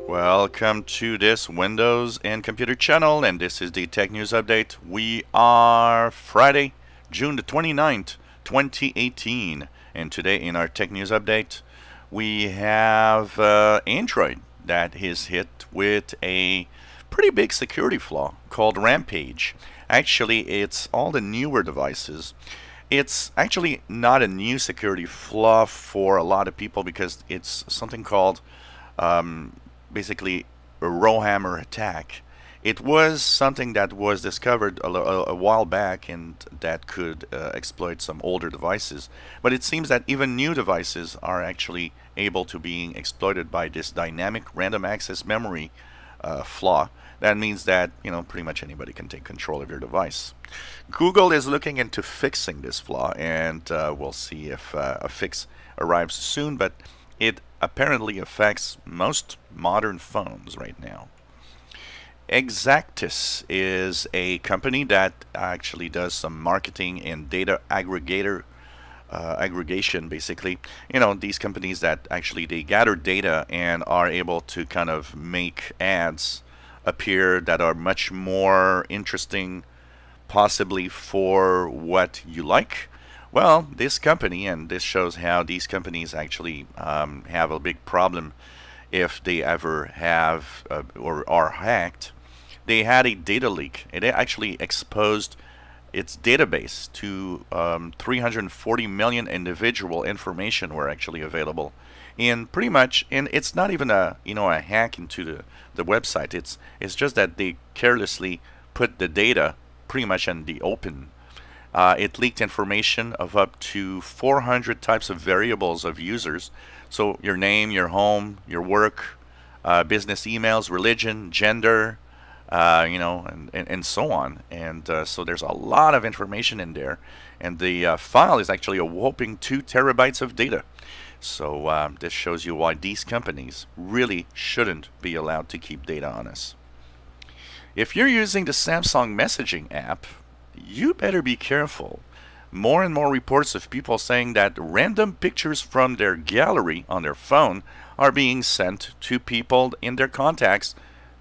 Welcome to this Windows and Computer channel, and this is the Tech News Update. We are Friday, June the 29th, 2018, and today in our Tech News Update, we have Android that is hit with a pretty big security flaw called Rampage. Actually, it's all the newer devices. It's actually not a new security flaw for a lot of people because it's something called basically a row hammer attack. It was something that was discovered a while back and that could exploit some older devices. But it seems that even new devices are actually able to be exploited by this dynamic random access memory flaw. That means that, pretty much anybody can take control of your device. Google is looking into fixing this flaw, and we'll see if a fix arrives soon, but it apparently affects most modern phones right now. Exactus is a company that actually does some marketing and data aggregation, basically. These companies that actually they gather data and are able to kind of make ads appear that are much more interesting possibly for what you like. Well, this company, and this shows how these companies actually have a big problem if they ever have or are hacked. They had a data leak. It actually exposed its database to 340 million individual information were actually available. And pretty much, and it's not even a a hack into the website. It's just that they carelessly put the data pretty much in the open. It leaked information of up to 400 types of variables of users. So your name, your home, your work, business emails, religion, gender, and so on. And so there's a lot of information in there. And the file is actually a whopping 2 terabytes of data. So this shows you why these companies really shouldn't be allowed to keep data on us. If you're using the Samsung messaging app, you better be careful. More and more reports of people saying that random pictures from their gallery on their phone are being sent to people in their contacts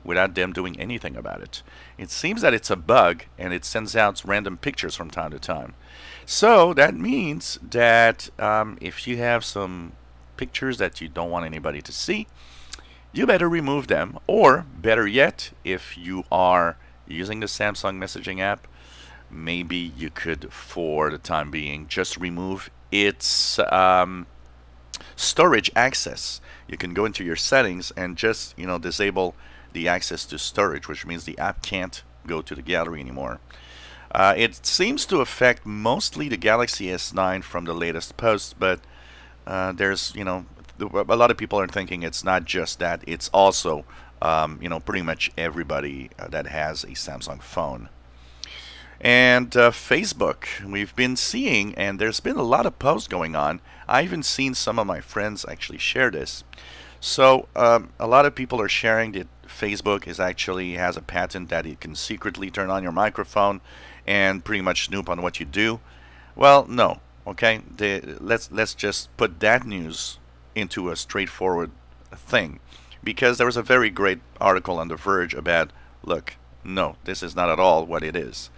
without them doing anything about it. It seems that it's a bug and it sends out random pictures from time to time. So that means that if you have some pictures that you don't want anybody to see, you better remove them. Or better yet, if you are using the Samsung messaging app, maybe you could, for the time being, just remove its storage access. You can go into your settings and just disable the access to storage, which means the app can't go to the gallery anymore. It seems to affect mostly the Galaxy S9 from the latest posts, but there's a lot of people are thinking it's not just that, it's also pretty much everybody that has a Samsung phone. And Facebook, we've been seeing, and there's been a lot of posts going on. I even seen some of my friends actually share this. So a lot of people are sharing that Facebook has a patent that it can secretly turn on your microphone and pretty much snoop on what you do. Well, no. Okay, let's just put that news into a straightforward thing, because there was a very great article on The Verge about, look, no, this is not at all what it is.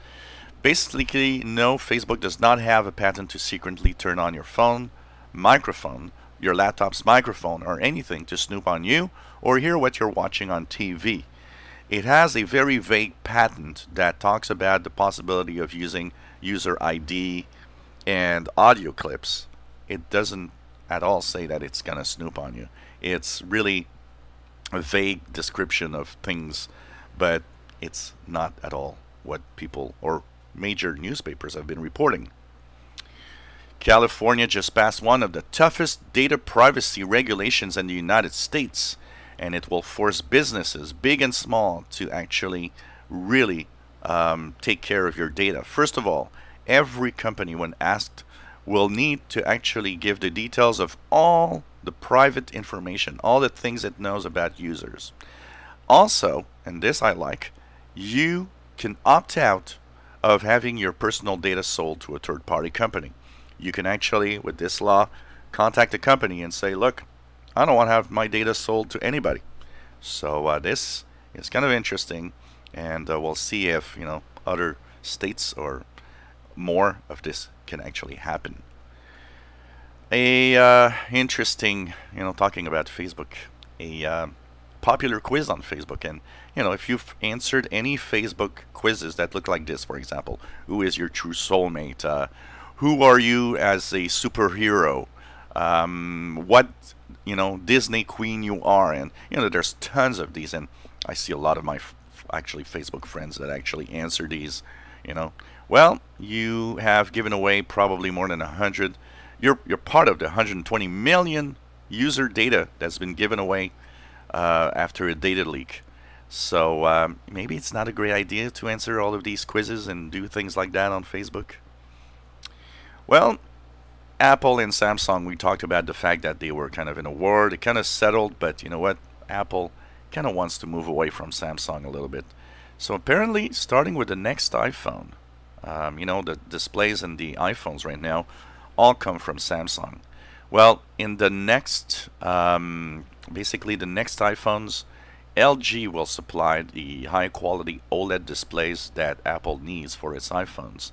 Basically, no, Facebook does not have a patent to secretly turn on your phone, microphone, your laptop's microphone, or anything to snoop on you or hear what you're watching on TV. It has a very vague patent that talks about the possibility of using user ID and audio clips. It doesn't at all say that it's gonna snoop on you. It's really a vague description of things, but it's not at all what people or major newspapers have been reporting. California just passed one of the toughest data privacy regulations in the United States, and it will force businesses, big and small, to actually really take care of your data. First of all, every company, when asked, will need to actually give the details of all the private information, all the things it knows about users. Also, and this I like, you can opt out of having your personal data sold to a third-party company. You can actually, with this law, contact the company and say, look, I don't want to have my data sold to anybody. So this is kind of interesting, and we'll see if other states or more of this can actually happen. A interesting, talking about Facebook, a popular quiz on Facebook, and if you've answered any Facebook quizzes that look like this, for example, who is your true soulmate? Who are you as a superhero? What Disney queen you are, and there's tons of these, and I see a lot of my actually Facebook friends that actually answer these. Well, you have given away probably more than 100. You're part of the 120 million user data that's been given away after a data leak. So maybe it's not a great idea to answer all of these quizzes and do things like that on Facebook. Well, Apple and Samsung, we talked about the fact that they were kind of in a war. They kind of settled, but you know what? Apple kind of wants to move away from Samsung a little bit. So apparently, starting with the next iPhone, the displays in the iPhones right now all come from Samsung. Well, in the next, basically the next iPhones, LG will supply the high quality OLED displays that Apple needs for its iPhones.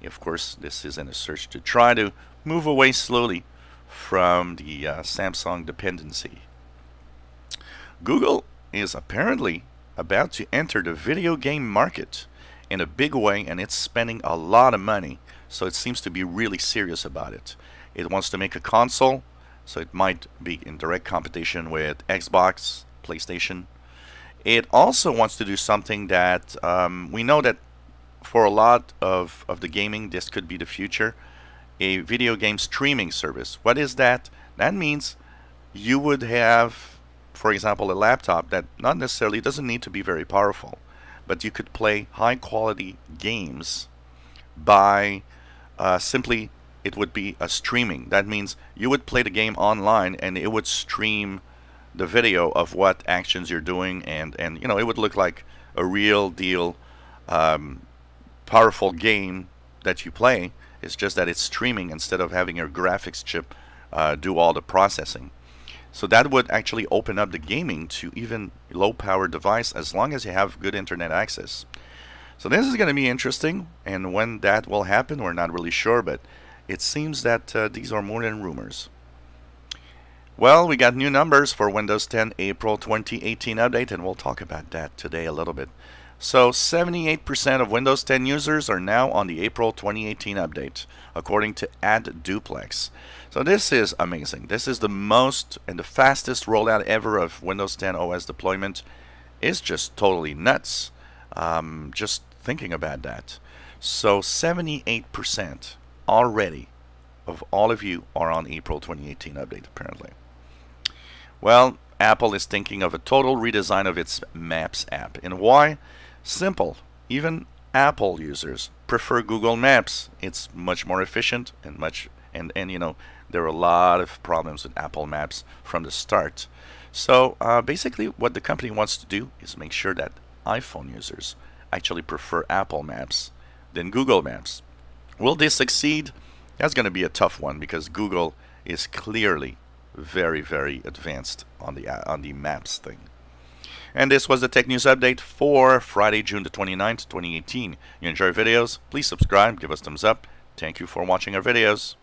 Of course, this is in a search to try to move away slowly from the Samsung dependency. Google is apparently about to enter the video game market in a big way, and it's spending a lot of money, so it seems to be really serious about it. It wants to make a console, so it might be in direct competition with Xbox, PlayStation. It also wants to do something that we know that for a lot of the gaming, this could be the future, a video game streaming service. What is that? That means you would have, for example, a laptop that not necessarily doesn't need to be very powerful, but you could play high quality games by simply, it would be a streaming. That means you would play the game online and it would stream the video of what actions you're doing, and it would look like a real deal powerful game that you play. It's just that it's streaming instead of having your graphics chip do all the processing. So that would actually open up the gaming to even low power device as long as you have good internet access. So this is going to be interesting, and when that will happen we're not really sure, but it seems that these are more than rumors. Well, we got new numbers for Windows 10 April 2018 update, and we'll talk about that today a little bit. So 78% of Windows 10 users are now on the April 2018 update, according to AdDuplex. So this is amazing. This is the most and the fastest rollout ever of Windows 10 OS deployment. It's just totally nuts. Just thinking about that. So 78% already of all of you are on April 2018 update, apparently. Well, Apple is thinking of a total redesign of its Maps app. And why? Simple. Even Apple users prefer Google Maps. It's much more efficient and there are a lot of problems with Apple Maps from the start. So basically what the company wants to do is make sure that iPhone users actually prefer Apple Maps than Google Maps. Will this succeed? That's going to be a tough one because Google is clearly very, very advanced on the Maps thing. And this was the Tech News Update for Friday, June the 29th, 2018. You enjoy videos? Please subscribe, give us thumbs up. Thank you for watching our videos.